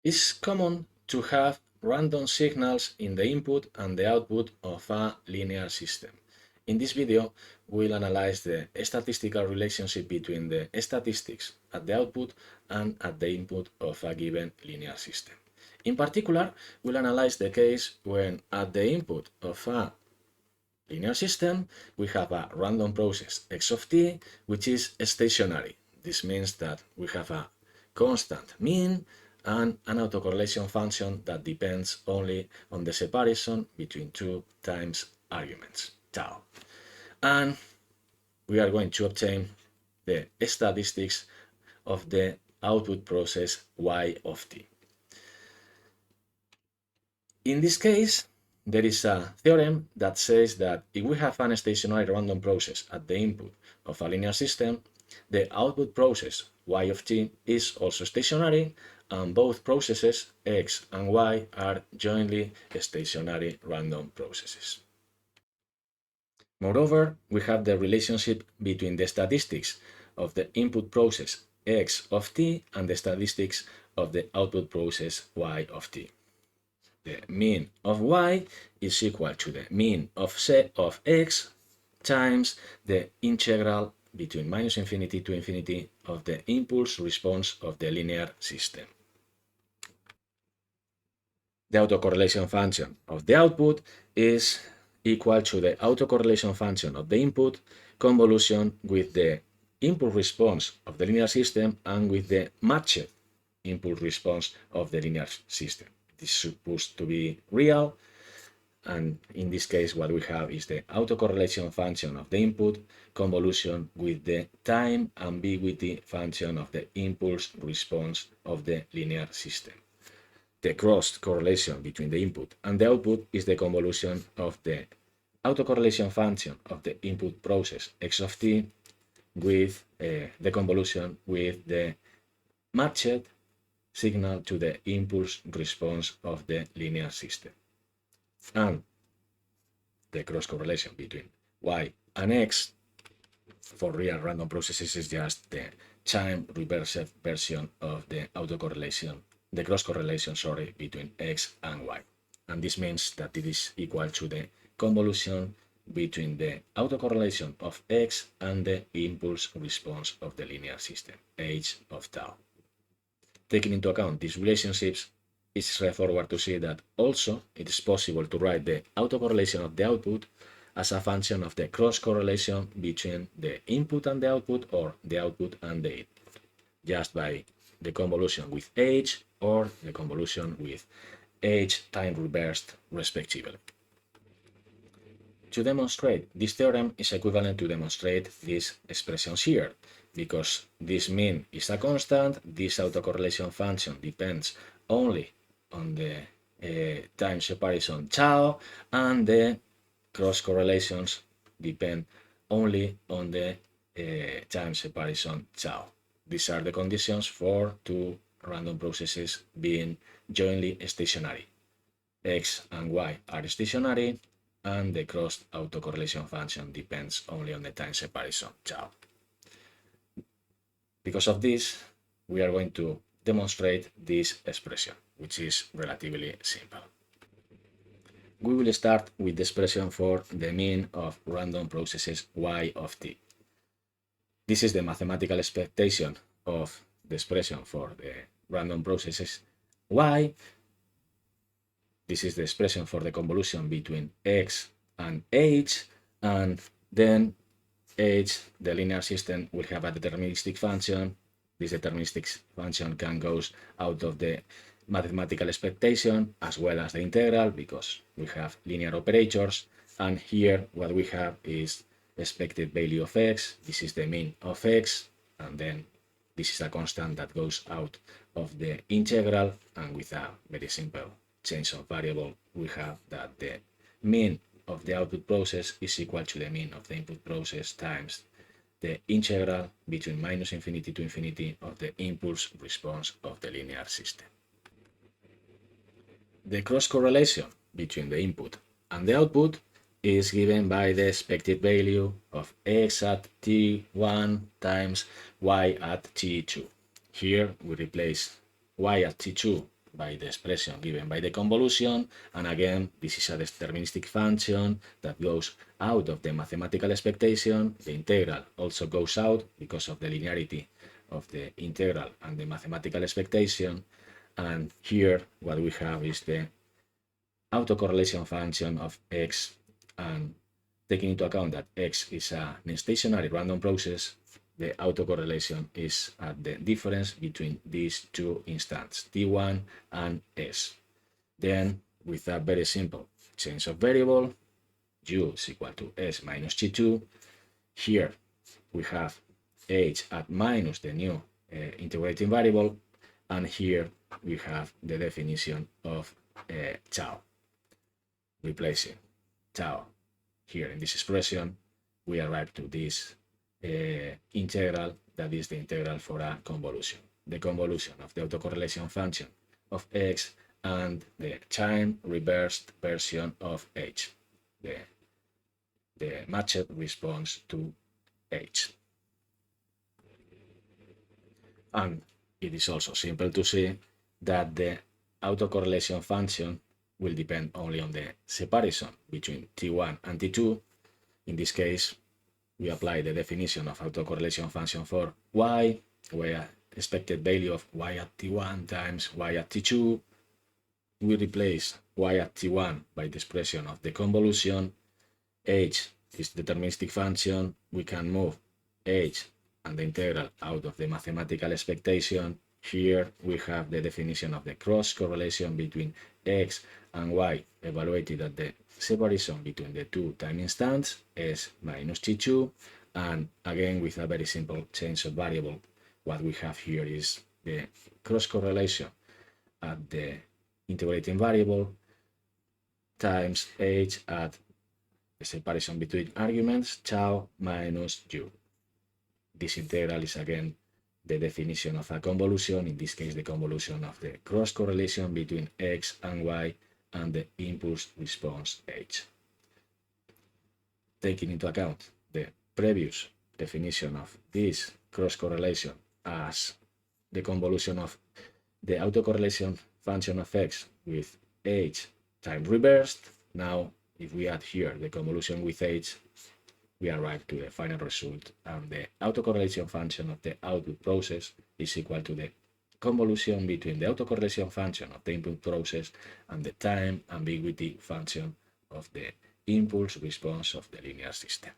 It's common to have random signals in the input and the output of a linear system. In this video, we'll analyze the statistical relationship between the statistics at the output and at the input of a given linear system. In particular, we'll analyze the case when at the input of a linear system, we have a random process x of t, which is stationary. This means that we have a constant mean and an autocorrelation function that depends only on the separation between two times arguments, tau. And we are going to obtain the statistics of the output process y of t. In this case, there is a theorem that says that if we have an stationary random process at the input of a linear system, the output process y of t is also stationary, and both processes x and y are jointly stationary random processes. Moreover, we have the relationship between the statistics of the input process x of t and the statistics of the output process y of t. The mean of y is equal to the mean of x times the integral between minus infinity to infinity of the impulse response of the linear system. The autocorrelation function of the output is equal to the autocorrelation function of the input convolution with the impulse response of the linear system and with the matched impulse response of the linear system. This is supposed to be real, and in this case what we have is the autocorrelation function of the input convolution with the time ambiguity function of the impulse response of the linear system. The cross correlation between the input and the output is the convolution of the autocorrelation function of the input process x of t with the convolution with the matched signal to the impulse response of the linear system. And the cross correlation between y and x for real random processes is just the time reversed version of the autocorrelation, the cross correlation, between x and y. And this means that it is equal to the convolution between the autocorrelation of x and the impulse response of the linear system, h of tau. Taking into account these relationships, it's straightforward to see that also it is possible to write the autocorrelation of the output as a function of the cross correlation between the input and the output, or the output and the input, just by the convolution with h or the convolution with h time reversed respectively. To demonstrate this theorem is equivalent to demonstrate these expressions here, because this mean is a constant, this autocorrelation function depends only on the time separation tau, and the cross correlations depend only on the time separation tau. These are the conditions for two random processes being jointly stationary. X and y are stationary, and the cross autocorrelation function depends only on the time separation tau. Because of this, we are going to demonstrate this expression, which is relatively simple. We will start with the expression for the mean of random processes y of t. This is the mathematical expectation of the expression for the random processes y. This is the expression for the convolution between x and h, and then h, the linear system, will have a deterministic function. This deterministic function can go out of the mathematical expectation as well as the integral, because we have linear operators, and here what we have is expected value of x. This is the mean of x, and then this is a constant that goes out of the integral, and with a very simple change of variable, we have that the mean of the output process is equal to the mean of the input process times the integral between minus infinity to infinity of the impulse response of the linear system. The cross correlation between the input and the output is given by the expected value of x at t1 times y at t2. Here we replace y at t2 by the expression given by the convolution, and again this is a deterministic function that goes out of the mathematical expectation. The integral also goes out because of the linearity of the integral and the mathematical expectation, and here what we have is the autocorrelation function of x, and taking into account that x is an stationary random process, the autocorrelation is at the difference between these two instants, t1 and s. Then, with a very simple change of variable, u is equal to s minus t2. Here we have h at minus the new integrating variable, and here we have the definition of tau. Replacing tau here in this expression, we arrive to this integral that is the integral for a convolution. The convolution of the autocorrelation function of x and the time reversed version of h, the matched response to h. And it is also simple to see that the autocorrelation function will depend only on the separation between t1 and t2. In this case, we apply the definition of autocorrelation function for y, where expected value of y at t1 times y at t2. We replace y at t1 by the expression of the convolution. H is deterministic function. We can move h and the integral out of the mathematical expectation. Here we have the definition of the cross correlation between x and y evaluated at the separation between the two time instants, s minus t2, and again with a very simple change of variable. What we have here is the cross correlation at the integrating variable times h at the separation between arguments, tau minus u. This integral is again the definition of a convolution, in this case the convolution of the cross correlation between x and y and the impulse response h. Taking into account the previous definition of this cross correlation as the convolution of the autocorrelation function of x with h time reversed, now if we add here the convolution with h, we arrive to the final result, and the autocorrelation function of the output process is equal to the convolution between the autocorrelation function of the input process and the time ambiguity function of the impulse response of the linear system.